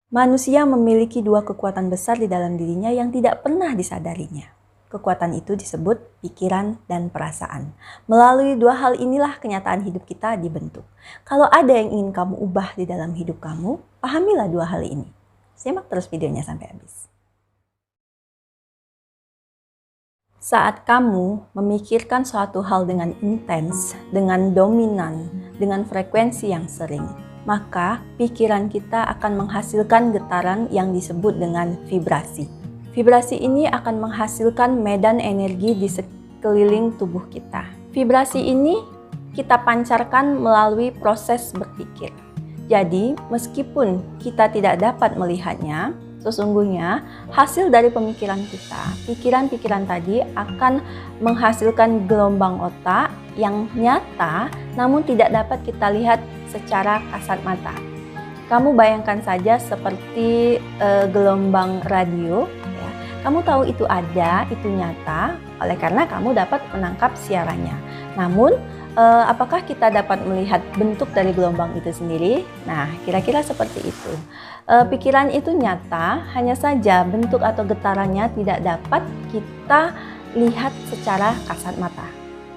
Manusia memiliki dua kekuatan besar di dalam dirinya yang tidak pernah disadarinya. Kekuatan itu disebut pikiran dan perasaan. Melalui dua hal inilah kenyataan hidup kita dibentuk. Kalau ada yang ingin kamu ubah di dalam hidup kamu, pahamilah dua hal ini. Simak terus videonya sampai habis. Saat kamu memikirkan suatu hal dengan intens, dengan dominan, dengan frekuensi yang sering, maka pikiran kita akan menghasilkan getaran yang disebut dengan vibrasi. Vibrasi ini akan menghasilkan medan energi di sekeliling tubuh kita. Vibrasi ini kita pancarkan melalui proses berpikir. Jadi, meskipun kita tidak dapat melihatnya, sesungguhnya hasil dari pemikiran kita, pikiran-pikiran tadi akan menghasilkan gelombang otak yang nyata namun tidak dapat kita lihat secara kasat mata. Kamu bayangkan saja seperti gelombang radio, ya. Kamu tahu itu ada, itu nyata, oleh karena kamu dapat menangkap siarannya. Namun, apakah kita dapat melihat bentuk dari gelombang itu sendiri? Nah, kira-kira seperti itu. Pikiran itu nyata, hanya saja bentuk atau getarannya tidak dapat kita lihat secara kasat mata.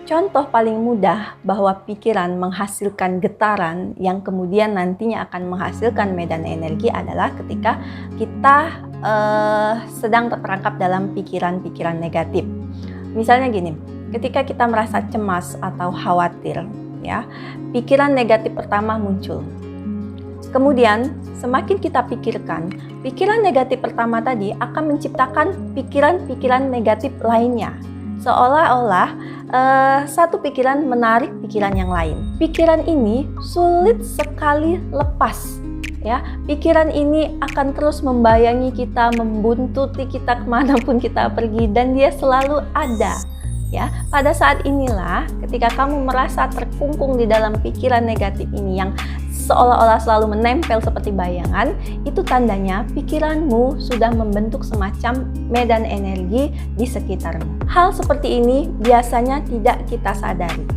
Contoh paling mudah bahwa pikiran menghasilkan getaran yang kemudian nantinya akan menghasilkan medan energi adalah ketika kita sedang terperangkap dalam pikiran-pikiran negatif. Misalnya gini, ketika kita merasa cemas atau khawatir, ya, pikiran negatif pertama muncul. Kemudian, semakin kita pikirkan, pikiran negatif pertama tadi akan menciptakan pikiran-pikiran negatif lainnya. Seolah-olah satu pikiran menarik pikiran yang lain. Pikiran ini sulit sekali lepas. Ya, pikiran ini akan terus membayangi kita, membuntuti kita kemanapun kita pergi, dan dia selalu ada. Ya, pada saat inilah ketika kamu merasa terkungkung di dalam pikiran negatif ini yang seolah-olah selalu menempel seperti bayangan, itu tandanya pikiranmu sudah membentuk semacam medan energi di sekitarmu. Hal seperti ini biasanya tidak kita sadari.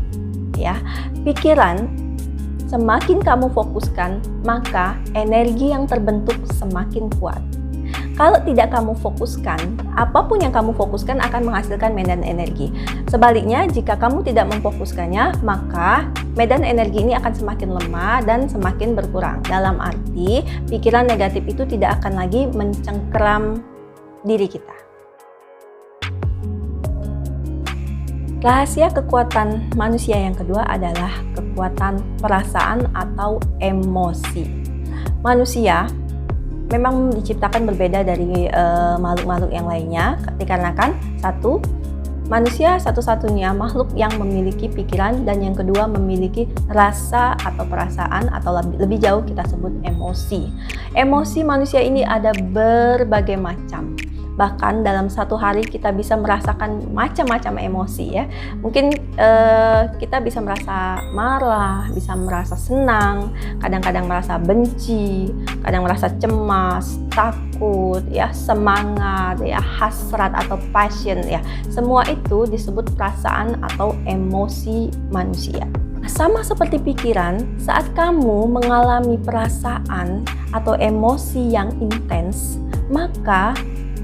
Ya, pikiran semakin kamu fokuskan, maka energi yang terbentuk semakin kuat. Kalau tidak kamu fokuskan, apapun yang kamu fokuskan akan menghasilkan medan energi. Sebaliknya, jika kamu tidak memfokuskannya, maka medan energi ini akan semakin lemah dan semakin berkurang. Dalam arti, pikiran negatif itu tidak akan lagi mencengkeram diri kita. Rahasia kekuatan manusia yang kedua adalah kekuatan perasaan atau emosi. Manusia memang diciptakan berbeda dari makhluk-makhluk yang lainnya, dikarenakan satu, manusia satu-satunya makhluk yang memiliki pikiran, dan yang kedua memiliki rasa atau perasaan, atau lebih jauh kita sebut emosi. Emosi manusia ini ada berbagai macam. Bahkan dalam satu hari kita bisa merasakan macam-macam emosi, ya. Mungkin kita bisa merasa marah, bisa merasa senang, kadang-kadang merasa benci, kadang merasa cemas, takut, ya, semangat, ya, hasrat atau passion, ya. Semua itu disebut perasaan atau emosi manusia. Sama seperti pikiran, saat kamu mengalami perasaan atau emosi yang intens, maka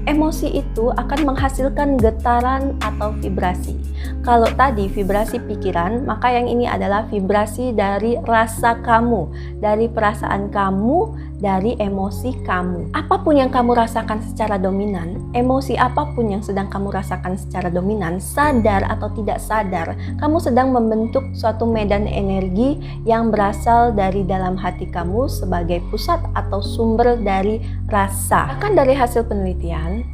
emosi itu akan menghasilkan getaran atau vibrasi. Kalau tadi vibrasi pikiran, maka yang ini adalah vibrasi dari rasa kamu, dari perasaan kamu, dari emosi kamu. Apapun yang kamu rasakan secara dominan, emosi apapun yang sedang kamu rasakan secara dominan, sadar atau tidak sadar, kamu sedang membentuk suatu medan energi yang berasal dari dalam hati kamu sebagai pusat atau sumber dari rasa. Bahkan dari hasil penelitian,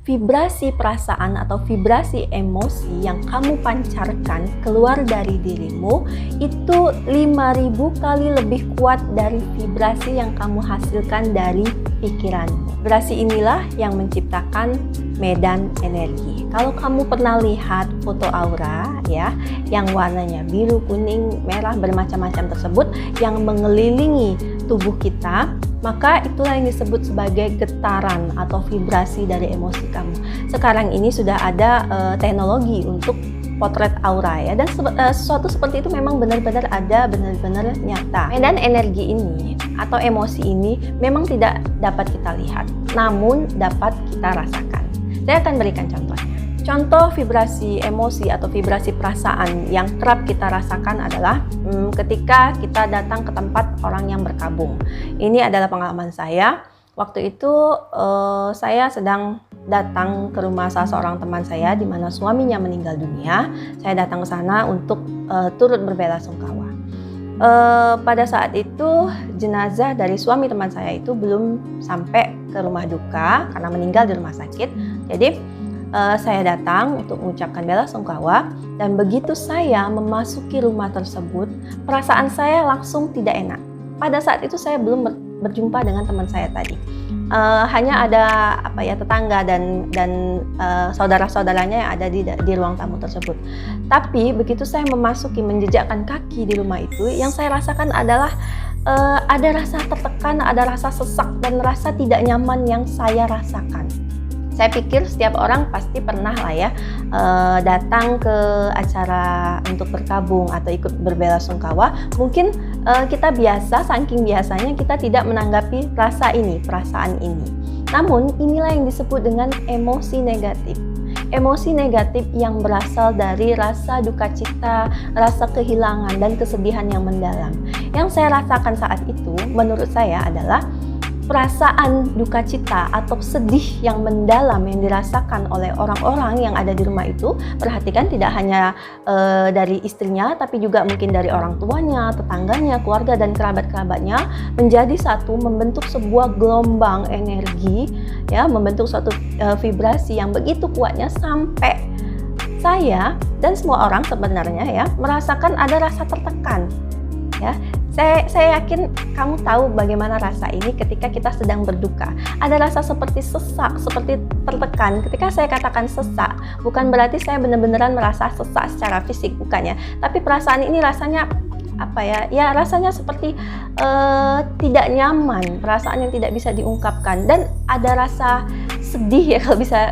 vibrasi perasaan atau vibrasi emosi yang kamu pancarkan keluar dari dirimu itu 5.000 kali lebih kuat dari vibrasi yang kamu hasilkan dari pikiranmu. Vibrasi inilah yang menciptakan medan energi. Kalau kamu pernah lihat foto aura, ya, yang warnanya biru, kuning, merah, bermacam-macam tersebut yang mengelilingi tubuh kita, maka itulah yang disebut sebagai getaran atau vibrasi dari emosi kamu. Sekarang ini sudah ada teknologi untuk potret aura ya, dan sesuatu seperti itu memang benar-benar ada, benar-benar nyata. Dan energi ini atau emosi ini memang tidak dapat kita lihat, namun dapat kita rasakan. Saya akan berikan contohnya. Contoh vibrasi emosi atau vibrasi perasaan yang kerap kita rasakan adalah ketika kita datang ke tempat orang yang berkabung. Ini adalah pengalaman saya. Waktu itu saya sedang datang ke rumah salah seorang teman saya di mana suaminya meninggal dunia. Saya datang ke sana untuk turut berbelasungkawa. Pada saat itu jenazah dari suami teman saya itu belum sampai ke rumah duka karena meninggal di rumah sakit. Jadi saya datang untuk mengucapkan belasungkawa, dan begitu saya memasuki rumah tersebut, perasaan saya langsung tidak enak. Pada saat itu saya belum berjumpa dengan teman saya tadi. Hanya ada tetangga dan saudara-saudaranya yang ada di ruang tamu tersebut. Tapi begitu saya memasuki, menjejakkan kaki di rumah itu, yang saya rasakan adalah ada rasa tertekan, ada rasa sesak dan rasa tidak nyaman yang saya rasakan. Saya pikir setiap orang pasti pernah lah ya datang ke acara untuk berkabung atau ikut berbelasungkawa. Mungkin kita biasa, saking biasanya kita tidak menanggapi perasaan ini. Namun inilah yang disebut dengan emosi negatif. Emosi negatif yang berasal dari rasa duka cita, rasa kehilangan dan kesedihan yang mendalam. Yang saya rasakan saat itu menurut saya adalah perasaan duka cita atau sedih yang mendalam yang dirasakan oleh orang-orang yang ada di rumah itu. Perhatikan, tidak hanya dari istrinya, tapi juga mungkin dari orang tuanya, tetangganya, keluarga, dan kerabat-kerabatnya menjadi satu, membentuk sebuah gelombang energi, ya, membentuk suatu vibrasi yang begitu kuatnya sampai saya dan semua orang sebenarnya ya merasakan ada rasa tertekan. Ya, saya yakin kamu tahu bagaimana rasa ini ketika kita sedang berduka. Ada rasa seperti sesak, seperti tertekan. Ketika saya katakan sesak, bukan berarti saya benar-benar merasa sesak secara fisik, bukannya. Tapi perasaan ini rasanya ya rasanya seperti tidak nyaman, perasaan yang tidak bisa diungkapkan, dan ada rasa sedih ya,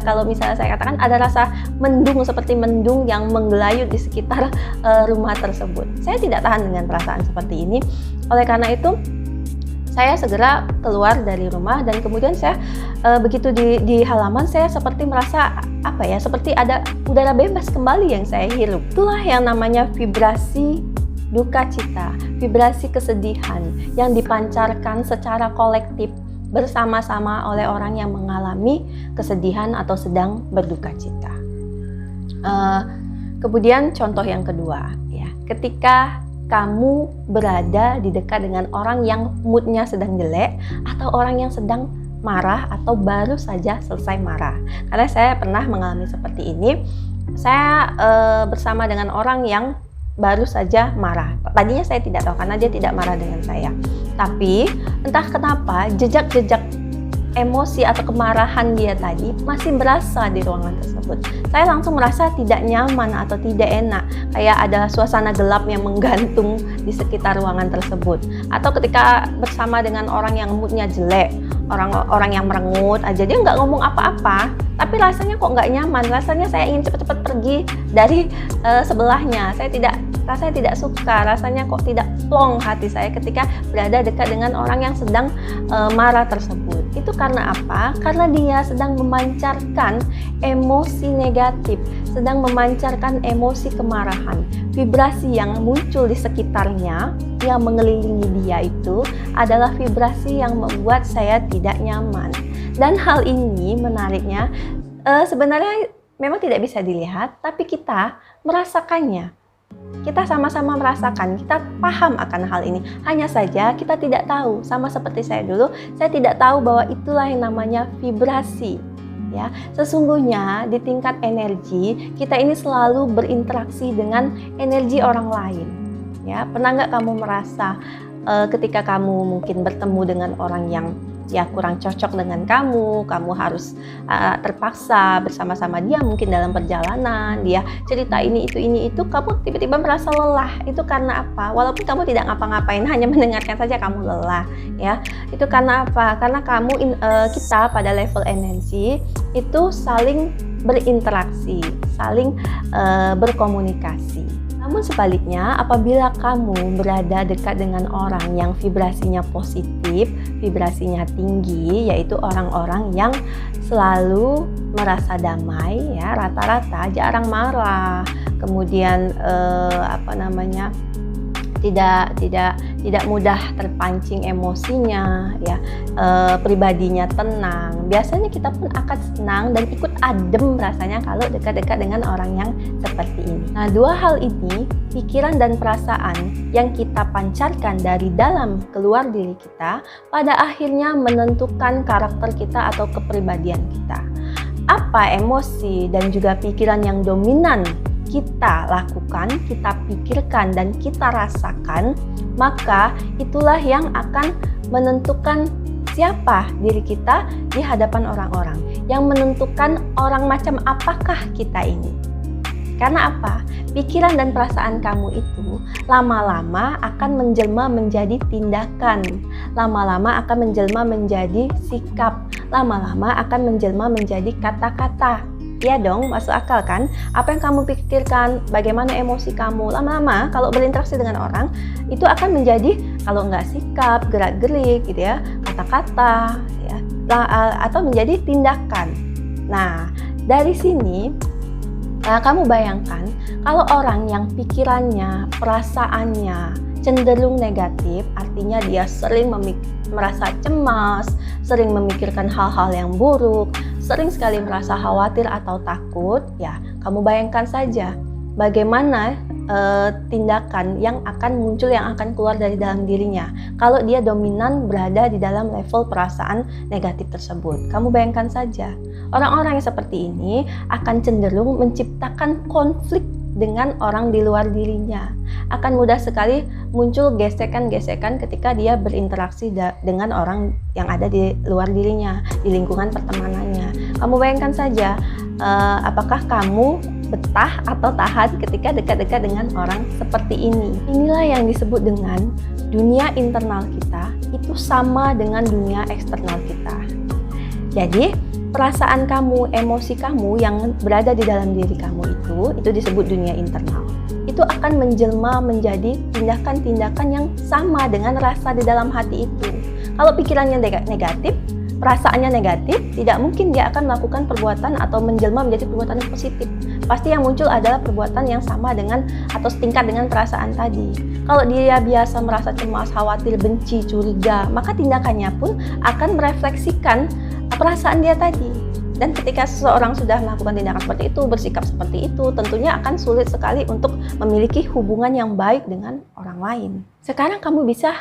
kalau misalnya saya katakan ada rasa mendung, seperti mendung yang menggelayut di sekitar rumah tersebut. Saya tidak tahan dengan perasaan seperti ini. Oleh karena itu saya segera keluar dari rumah, dan kemudian saya begitu di halaman saya seperti merasa seperti ada udara bebas kembali yang saya hirup. Itulah yang namanya vibrasi duka cita, vibrasi kesedihan yang dipancarkan secara kolektif bersama-sama oleh orang yang mengalami kesedihan atau sedang berduka cita. Kemudian contoh yang kedua, ya, ketika kamu berada di dekat dengan orang yang moodnya sedang jelek atau orang yang sedang marah atau baru saja selesai marah. Karena saya pernah mengalami seperti ini. Saya bersama dengan orang yang baru saja marah. Tadinya saya tidak tahu karena dia tidak marah dengan saya. Tapi entah kenapa jejak-jejak emosi atau kemarahan dia tadi masih berasa di ruangan tersebut. Saya langsung merasa tidak nyaman atau tidak enak, kayak ada suasana gelap yang menggantung di sekitar ruangan tersebut. Atau ketika bersama dengan orang yang moodnya jelek, orang yang merengut aja, dia nggak ngomong apa-apa, tapi rasanya kok nggak nyaman. Rasanya saya ingin cepat-cepat pergi dari sebelahnya. Rasanya tidak suka, rasanya kok tidak plong hati saya ketika berada dekat dengan orang yang sedang marah tersebut. Itu karena apa? Karena dia sedang memancarkan emosi negatif, sedang memancarkan emosi kemarahan. Vibrasi yang muncul di sekitarnya, yang mengelilingi dia itu adalah vibrasi yang membuat saya tidak nyaman. Dan hal ini menariknya, sebenarnya memang tidak bisa dilihat, tapi kita merasakannya. Kita sama-sama merasakan, kita paham akan hal ini. Hanya saja kita tidak tahu, sama seperti saya dulu, saya tidak tahu bahwa itulah yang namanya vibrasi. Ya, sesungguhnya di tingkat energi kita ini selalu berinteraksi dengan energi orang lain. Ya, pernah nggak kamu merasa ketika kamu mungkin bertemu dengan orang yang kurang cocok dengan kamu harus terpaksa bersama-sama dia mungkin dalam perjalanan, dia cerita ini itu, kamu tiba-tiba merasa lelah. Itu karena apa? Walaupun kamu tidak ngapa-ngapain, hanya mendengarkan saja kamu lelah, ya. Itu karena apa? Karena kita pada level energi itu saling berinteraksi, saling berkomunikasi. Namun sebaliknya, apabila kamu berada dekat dengan orang yang vibrasinya positif, vibrasinya tinggi, yaitu orang-orang yang selalu merasa damai, ya, rata-rata jarang marah, kemudian tidak mudah terpancing emosinya, ya, pribadinya tenang. Biasanya kita pun akan senang dan ikut adem rasanya kalau dekat-dekat dengan orang yang seperti ini. Nah, dua hal ini, pikiran dan perasaan yang kita pancarkan dari dalam keluar diri kita, pada akhirnya menentukan karakter kita atau kepribadian kita. Apa emosi dan juga pikiran yang dominan kita lakukan, kita pikirkan, dan kita rasakan, maka itulah yang akan menentukan siapa diri kita di hadapan orang-orang, yang menentukan orang macam apakah kita ini. Karena apa? Pikiran dan perasaan kamu itu lama-lama akan menjelma menjadi tindakan, lama-lama akan menjelma menjadi sikap, lama-lama akan menjelma menjadi kata-kata. Iya dong, masuk akal kan? Apa yang kamu pikirkan, bagaimana emosi kamu, lama-lama kalau berinteraksi dengan orang, itu akan menjadi, kalau nggak sikap, gerak-gerik gitu ya, kata-kata, ya, atau menjadi tindakan. Nah, dari sini, kamu bayangkan, kalau orang yang pikirannya, perasaannya cenderung negatif, artinya dia sering merasa cemas, sering memikirkan hal-hal yang buruk, sering sekali merasa khawatir atau takut, ya kamu bayangkan saja bagaimana tindakan yang akan muncul, yang akan keluar dari dalam dirinya kalau dia dominan berada di dalam level perasaan negatif tersebut. Kamu bayangkan saja, orang-orang yang seperti ini akan cenderung menciptakan konflik dengan orang di luar dirinya. Akan mudah sekali muncul gesekan-gesekan ketika dia berinteraksi dengan orang yang ada di luar dirinya, di lingkungan pertemanannya. Kamu bayangkan saja, apakah kamu betah atau tahan ketika dekat-dekat dengan orang seperti ini. Inilah yang disebut dengan dunia internal kita itu sama dengan dunia eksternal kita. Jadi, perasaan kamu, emosi kamu yang berada di dalam diri kamu itu disebut dunia internal. Itu akan menjelma menjadi tindakan-tindakan yang sama dengan rasa di dalam hati itu. Kalau pikirannya negatif, perasaannya negatif, tidak mungkin dia akan melakukan perbuatan atau menjelma menjadi perbuatan yang positif. Pasti yang muncul adalah perbuatan yang sama dengan atau setingkat dengan perasaan tadi. Kalau dia biasa merasa cemas, khawatir, benci, curiga, maka tindakannya pun akan merefleksikan perasaan dia tadi. Dan ketika seseorang sudah melakukan tindakan seperti itu, bersikap seperti itu, tentunya akan sulit sekali untuk memiliki hubungan yang baik dengan orang lain. Sekarang kamu bisa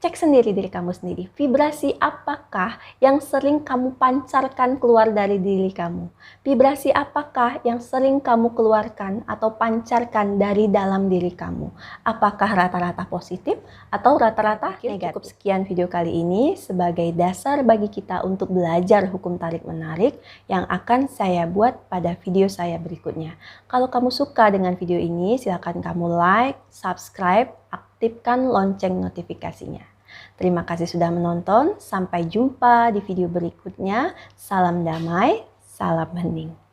cek sendiri diri kamu sendiri. Vibrasi apakah yang sering kamu pancarkan keluar dari diri kamu? Vibrasi apakah yang sering kamu keluarkan atau pancarkan dari dalam diri kamu? Apakah rata-rata positif atau rata-rata negatif? Cukup sekian video kali ini sebagai dasar bagi kita untuk belajar hukum tarik-menarik yang akan saya buat pada video saya berikutnya. Kalau kamu suka dengan video ini, silakan kamu like, subscribe, aktifkan lonceng notifikasinya. Terima kasih sudah menonton. Sampai jumpa di video berikutnya. Salam damai, salam hening.